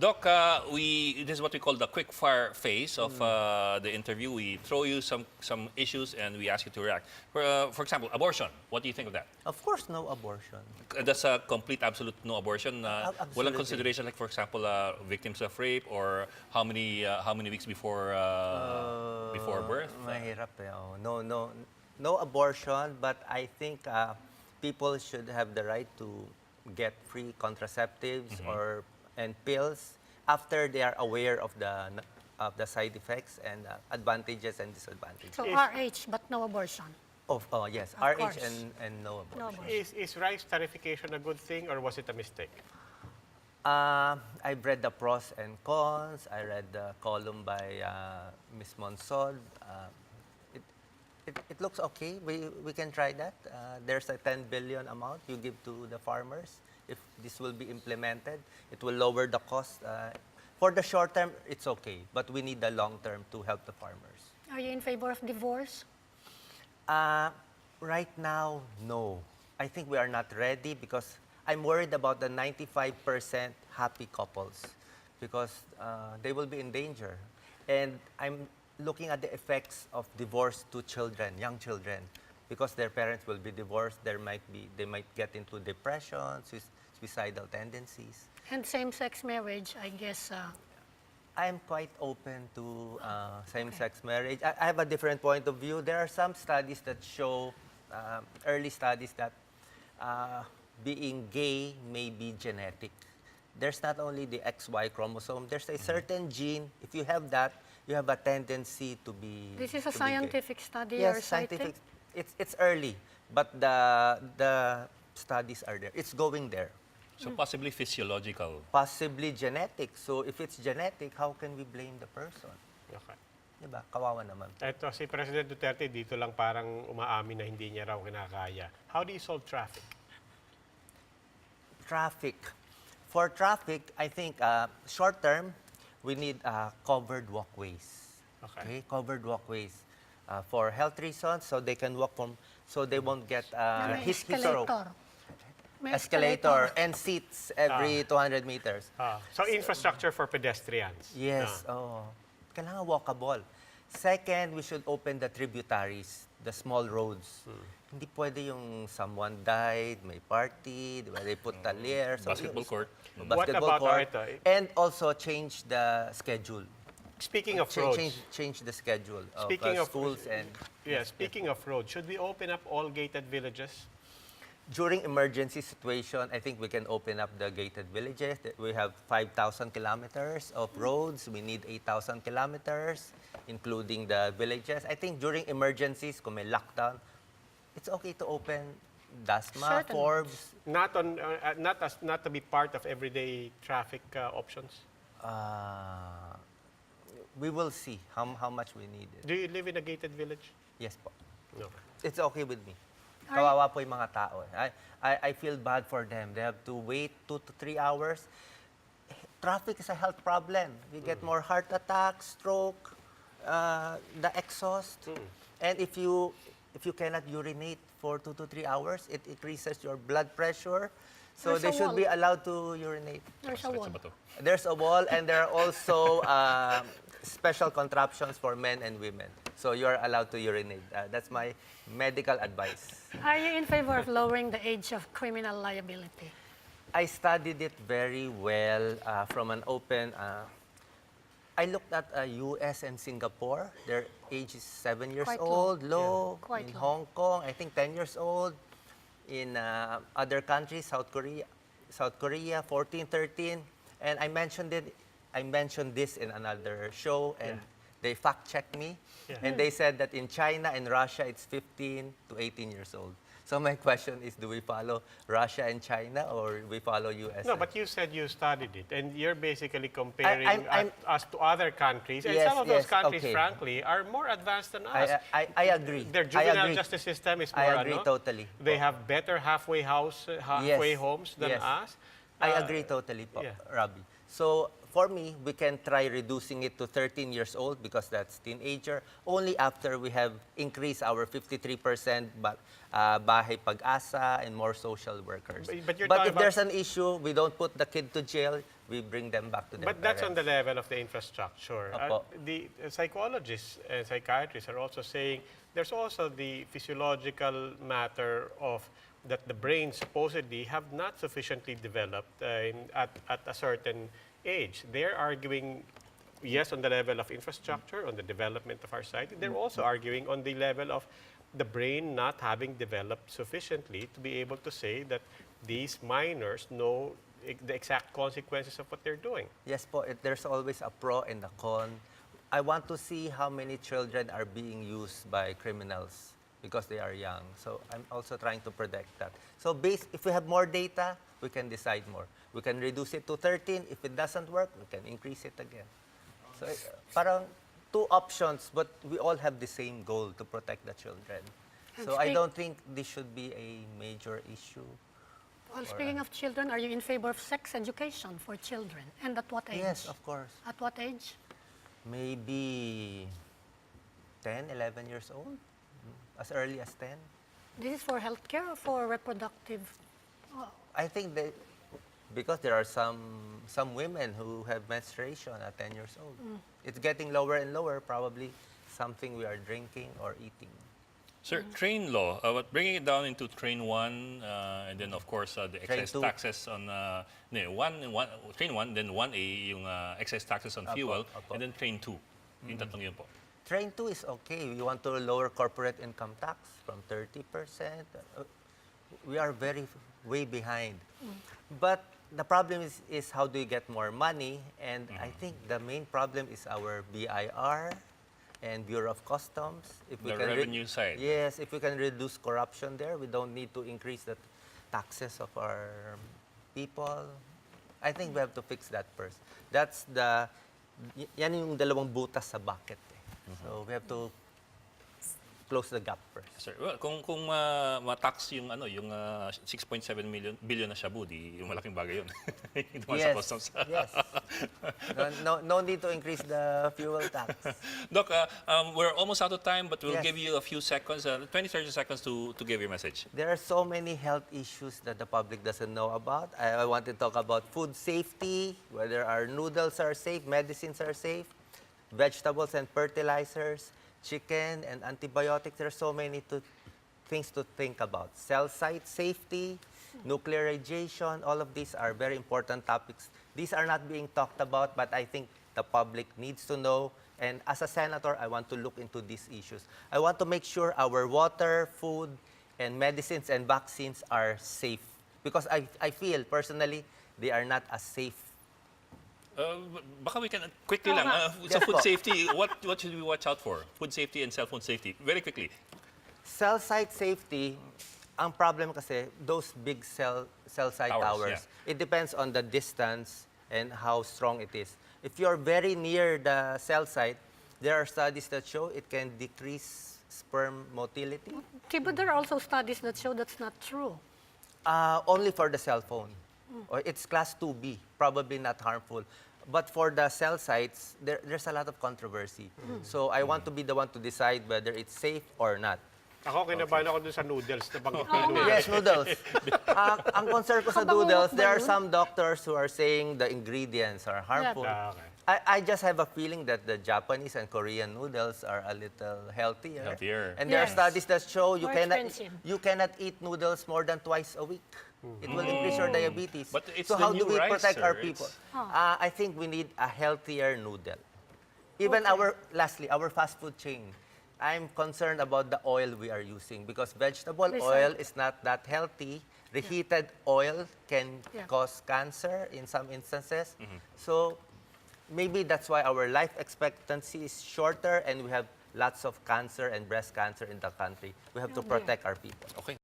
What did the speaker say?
Doc, this is what we call the quick fire phase of the interview. We throw you some issues and we ask you to react. For example, abortion. What do you think of that? Of course, no abortion. That's a complete, absolute no abortion. Absolutely. Walang consideration, like for example, victims of rape or how many weeks before birth. Mahirap eh. Oh, no abortion. But I think people should have the right to get free contraceptives and pills after they are aware of the side effects and advantages and disadvantages. So RH, but no abortion. Oh yes, Of RH course. and no abortion. No abortion. Is rice tariffication a good thing or was it a mistake? I've read the pros and cons. I read the column by Ms. Monsod. It looks okay. We can try that. There's a 10 billion amount you give to the farmers. If this will be implemented, it will lower the cost. For the short term, it's okay, but we need the long term to help the farmers. Are you in favor of divorce? Right now, no. I think we are not ready because I'm worried about the 95% happy couples because they will be in danger. And I'm looking at the effects of divorce to children, young children. Because their parents will be divorced, they might get into depression, suicidal tendencies. And same-sex marriage, I guess. I'm quite open to same-sex marriage. I have a different point of view. There are some studies that show, early studies, that being gay may be genetic. There's not only the XY chromosome, there's a certain gene. If you have that, you have a tendency to be This is a to be gay. scientific study Yes, you're citing? scientific. It's early, but the studies are there. It's going there. So possibly physiological. Possibly genetic. So if it's genetic, how can we blame the person? Okay. Diba? Kawawa naman. Ito, si President Duterte dito lang parang umaamin na hindi niya raw kinakaya. How do you solve traffic? Traffic. For traffic, I think short term, we need covered walkways. Okay. Covered walkways for health reasons, so they can walk so they won't get Na may hit or escalator. May escalator and seats every 200 meters. So infrastructure for pedestrians. Yes, kailangan walkable. Second, we should open the tributaries, the small roads. Hindi pwede yung someone died, may party, di ba? They put talyer. So Basketball court. What about court. ito? And also change the schedule. Speaking of roads, Change the schedule of Speaking of- schools and speaking of roads, should we open up all gated villages? during emergency situation, I think we can open up the gated villages. We have 5,000 kilometers of roads. We need 8,000 kilometers, including the villages. I think during emergencies, kung may lockdown, it's okay to open Dasma, Certainly. Forbes. Not to be part of everyday traffic options. We will see how much we need it. Do you live in a gated village? Yes po. No. It's okay with me. Kawawa po yung mga tao. I feel bad for them. They have to wait 2 to 3 hours. Traffic is a health problem. We get more heart attacks, stroke, the exhaust. And if you cannot urinate for 2 to 3 hours, it increases your blood pressure. So There's they a should wall. be allowed to urinate. There's a wall. There's a wall, and there are also special contraptions for men and women. So you're allowed to urinate. That's my medical advice. Are you in favor of lowering the age of criminal liability? I studied it very well from an open... I looked at US and Singapore. Their age is 7 years Quite low. old, low. Quite In low. Hong Kong, I think 10 years old. In other countries, South Korea, 14, 13. And I mentioned this in another show, and they fact-checked me. And they said that in China and Russia, it's 15 to 18 years old. So my question is, do we follow Russia and China, or we follow US? No, but you said you studied it, and you're basically comparing I'm- us to other countries. And Yes, some of those yes, countries, okay. frankly, are more advanced than us. I agree. Their I juvenile agree. justice system is I more, agree totally. They have better halfway homes than Yes. us. I agree totally po, yeah. Robbie. So for me, we can try reducing it to 13 years old because that's teenager, only after we have increased our 53% bahay pag-asa and more social workers. But you're But talking if there's an issue, we don't put the kid to jail, we bring them back to their But that's on the parents. level of the infrastructure. Opo. The psychologists and psychiatrists are also saying there's also the physiological matter of that the brain supposedly have not sufficiently developed at a certain age. They're arguing, yes, on the level of infrastructure, on the development of our society. They're also arguing on the level of the brain not having developed sufficiently to be able to say that these minors know the exact consequences of what they're doing. Yes po, there's always a pro and a con. I want to see how many children are being used by criminals because they are young. So I'm also trying to protect that. So if we have more data, we can decide more. We can reduce it to 13. If it doesn't work, we can increase it again. So parang two options, but we all have the same goal to protect the children. And So I don't think this should be a major issue. Well, speaking of children, are you in favor of sex education for children? And at what age? Yes, of course. At what age? Maybe 10, 11 years old, as early as 10. This is for healthcare or for reproductive? I think that because there are some women who have menstruation at 10 years old. It's getting lower and lower, probably something we are drinking or eating. Sir, train law, but bringing it down into train 1, and then of course the excess two. taxes on train 1, then 1A yung excess taxes on fuel, Apo. and then train 2. Yung tatlong yun po. Train 2 is okay. We want to lower corporate income tax from 30%. We are way behind. But the problem is how do you get more money? And I think the main problem is our BIR and Bureau of Customs. If The revenue side. Yes, if we can reduce corruption there, we don't need to increase the taxes of our people. I think we have to fix that first. Yan yung dalawang butas sa bucket. So we have to close the gap first. Sir, well, kung ma-tax yung 6.7 billion na shabu, di yung malaking bagay yun. Yung sa customs. Yes. No need to increase the fuel tax. Doc, we're almost out of time, but we'll Yes. give you a few seconds, 20, 30 seconds to give your message. There are so many health issues that the public doesn't know about. I want to talk about food safety, whether our noodles are safe, medicines are safe, vegetables and fertilizers, chicken and antibiotics. There are so many things to think about. Cell site safety, nuclear radiation, all of these are very important topics. These are not being talked about, but I think the public needs to know. And as a senator, I want to look into these issues. I want to make sure our water, food, and medicines and vaccines are safe. Because I feel, personally, they are not as safe. Baka we can quickly lang. Sa Yes food po. safety, what should we watch out for? Food safety and cell phone safety. Very quickly. Cell site safety, ang problem kasi, those big cell site Towers, towers, it depends on the distance and how strong it is. If you're very near the cell site, there are studies that show it can decrease sperm motility. Okay, but there are also studies that show that's not true. Only for the cell phone. Or it's class 2B, probably not harmful. But for the cell sites, there's a lot of controversy. So I want to be the one to decide whether it's safe or not. Ako, kinabahan ako dun sa noodles na banggit mo yung noodles. Yes, noodles. Ang concern ko sa Kabangungot noodles, ba there are yun? some doctors who are saying the ingredients are harmful. Okay. I just have a feeling that the Japanese and Korean noodles are a little healthier. Healthier. And there are Yes. studies that show More expensive. you cannot eat noodles more than twice a week. It will increase your diabetes. But it's so the how do new we rice, protect sir. our people? I think we need a healthier noodle. Even lastly, our fast food chain. I'm concerned about the oil we are using because vegetable oil is not that healthy. Reheated oil can cause cancer in some instances. So maybe that's why our life expectancy is shorter and we have lots of cancer and breast cancer in the country. We have to protect our people. Okay.